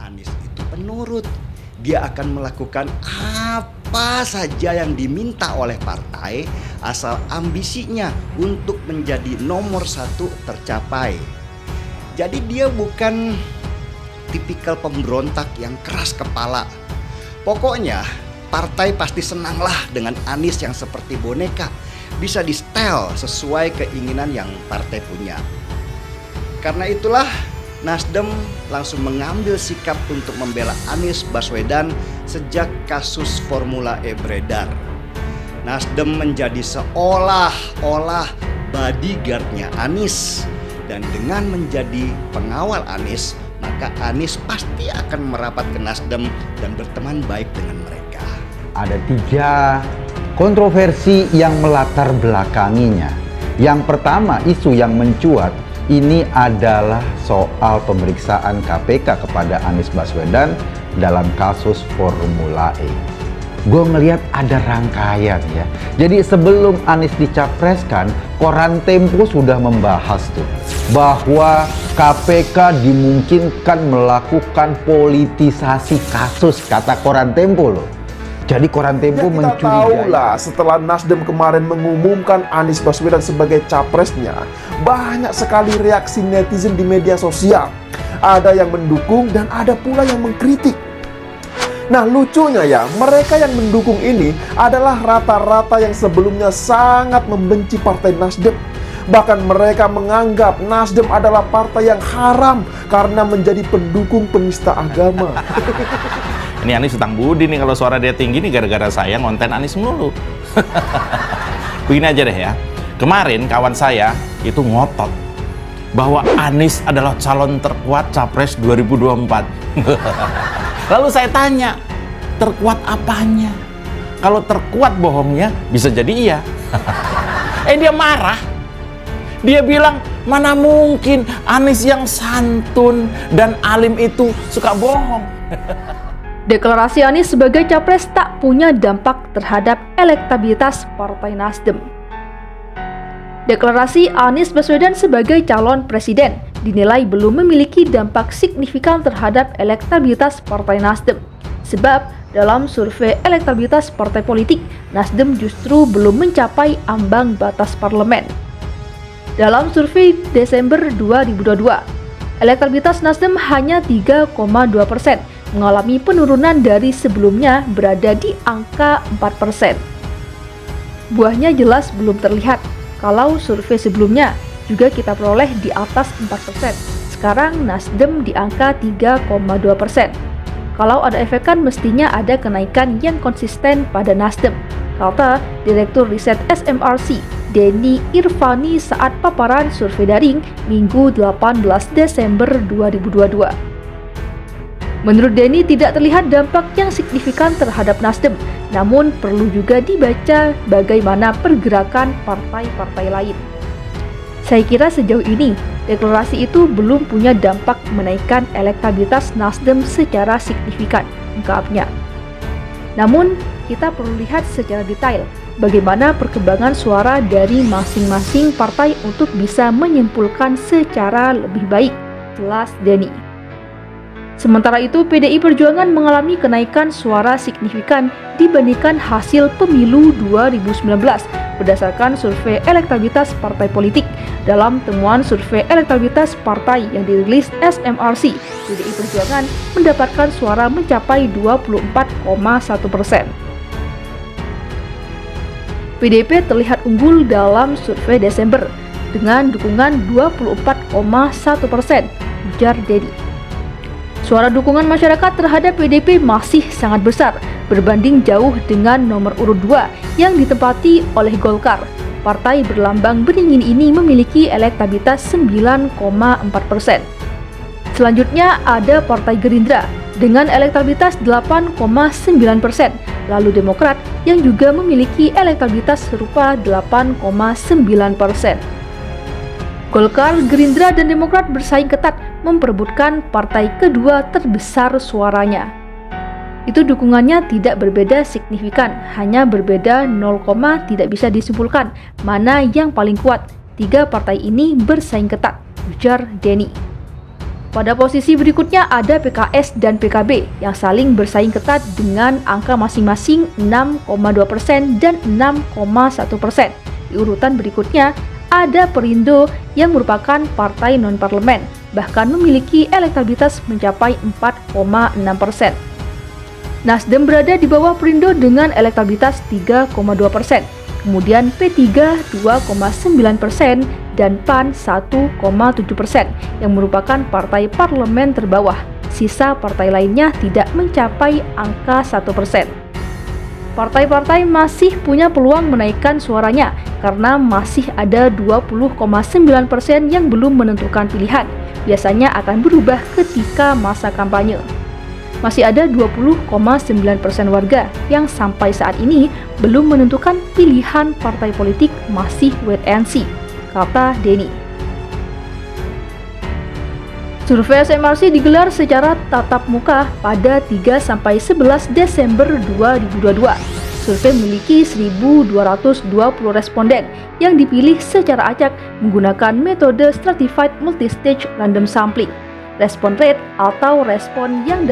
Anies itu penurut. Dia akan melakukan apa saja yang diminta oleh partai asal ambisinya untuk menjadi nomor satu tercapai. Jadi dia bukan tipikal pemberontak yang keras kepala. Pokoknya partai pasti senanglah dengan Anies yang seperti boneka, bisa di-setel sesuai keinginan yang partai punya. Karena itulah Nasdem langsung mengambil sikap untuk membela Anies Baswedan sejak kasus Formula E beredar. Nasdem menjadi seolah-olah bodyguardnya Anies, dan dengan menjadi pengawal Anies, maka Anies pasti akan merapat ke Nasdem dan berteman baik dengan mereka. Ada 3 kontroversi yang melatar belakanginya. Yang pertama, isu yang mencuat ini adalah soal pemeriksaan KPK kepada Anies Baswedan dalam kasus Formula E. Gue ngelihat ada rangkaian ya. Jadi sebelum Anies dicapreskan, koran Tempo sudah membahas tuh bahwa KPK dimungkinkan melakukan politisasi kasus, kata koran Tempo loh. Jadi koran Tempo kita tahu lah, setelah Nasdem kemarin mengumumkan Anies Baswedan sebagai capresnya, banyak sekali reaksi netizen di media sosial. Ada yang mendukung dan ada pula yang mengkritik. Nah lucunya ya, mereka yang mendukung ini adalah rata-rata yang sebelumnya sangat membenci partai Nasdem. Bahkan mereka menganggap Nasdem adalah partai yang haram karena menjadi pendukung penista agama. Ini Anies utang budi nih, kalau suara dia tinggi nih gara-gara saya ngonten Anies melulu. Begini aja deh ya. Kemarin kawan saya itu ngotot bahwa Anies adalah calon terkuat Capres 2024. Lalu saya tanya, terkuat apanya? Kalau terkuat bohongnya bisa jadi iya. Dia marah. Dia bilang, mana mungkin Anies yang santun dan alim itu suka bohong. Deklarasi Anies sebagai capres tak punya dampak terhadap elektabilitas Partai Nasdem. Deklarasi Anies Baswedan sebagai calon presiden dinilai belum memiliki dampak signifikan terhadap elektabilitas Partai Nasdem. Sebab dalam survei elektabilitas partai politik, Nasdem justru belum mencapai ambang batas parlemen. Dalam survei Desember 2022, elektabilitas Nasdem hanya 3,2%, mengalami penurunan dari sebelumnya berada di angka 4%. Buahnya jelas belum terlihat kalau survei sebelumnya juga kita peroleh di atas 4%. Sekarang Nasdem di angka 3,2%. Kalau ada efek kan mestinya ada kenaikan yang konsisten pada Nasdem, kata Direktur Riset SMRC Denny Irvani saat paparan survei daring Minggu 18 Desember 2022. Menurut Denny, tidak terlihat dampak yang signifikan terhadap Nasdem, namun perlu juga dibaca bagaimana pergerakan partai-partai lain. Saya kira sejauh ini, deklarasi itu belum punya dampak menaikkan elektabilitas Nasdem secara signifikan, ungkapnya. Namun, kita perlu lihat secara detail bagaimana perkembangan suara dari masing-masing partai untuk bisa menyimpulkan secara lebih baik, jelas Denny. Sementara itu, PDI Perjuangan mengalami kenaikan suara signifikan dibandingkan hasil pemilu 2019 berdasarkan survei elektabilitas partai politik. Dalam temuan survei elektabilitas partai yang dirilis SMRC, PDI Perjuangan mendapatkan suara mencapai 24,1%. PDIP terlihat unggul dalam survei Desember dengan dukungan 24,1%, ujar Denny. Suara dukungan masyarakat terhadap PDIP masih sangat besar, berbanding jauh dengan nomor urut 2 yang ditempati oleh Golkar. Partai berlambang beringin ini memiliki elektabilitas 9,4%. Selanjutnya ada Partai Gerindra dengan elektabilitas 8,9%, lalu Demokrat yang juga memiliki elektabilitas serupa 8,9%. Golkar, Gerindra, dan Demokrat bersaing ketat memperebutkan partai kedua terbesar suaranya. Itu dukungannya tidak berbeda signifikan, hanya berbeda 0, tidak bisa disimpulkan mana yang paling kuat. 3 partai ini bersaing ketat, ujar Denny. Pada posisi berikutnya ada PKS dan PKB yang saling bersaing ketat dengan angka masing-masing 6,2% dan 6,1%. Di urutan berikutnya ada Perindo yang merupakan partai non-parlemen, bahkan memiliki elektabilitas mencapai 4,6%. Nasdem berada di bawah Perindo dengan elektabilitas 3,2%. Kemudian P3 2,9% dan PAN 1,7% yang merupakan partai parlemen terbawah. Sisa partai lainnya tidak mencapai angka 1%. Partai-partai masih punya peluang menaikkan suaranya karena masih ada 20,9% yang belum menentukan pilihan. Biasanya akan berubah ketika masa kampanye. Masih ada 20,9% warga yang sampai saat ini belum menentukan pilihan partai politik, masih wait and see, kata Denny. Survei SMRC digelar secara tatap muka pada 3-11 Desember 2022. Survei memiliki 1.220 responden yang dipilih secara acak menggunakan metode Stratified Multistage Random Sampling. Respon rate atau responden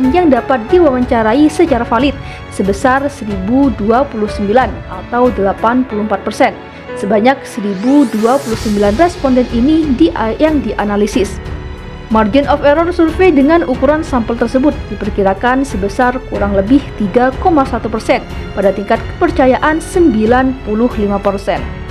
yang dapat diwawancarai secara valid sebesar 1.029 atau 84%. Sebanyak 1.029 responden ini yang dianalisis. Margin of error survei dengan ukuran sampel tersebut diperkirakan sebesar kurang lebih 3,1% pada tingkat kepercayaan 95%.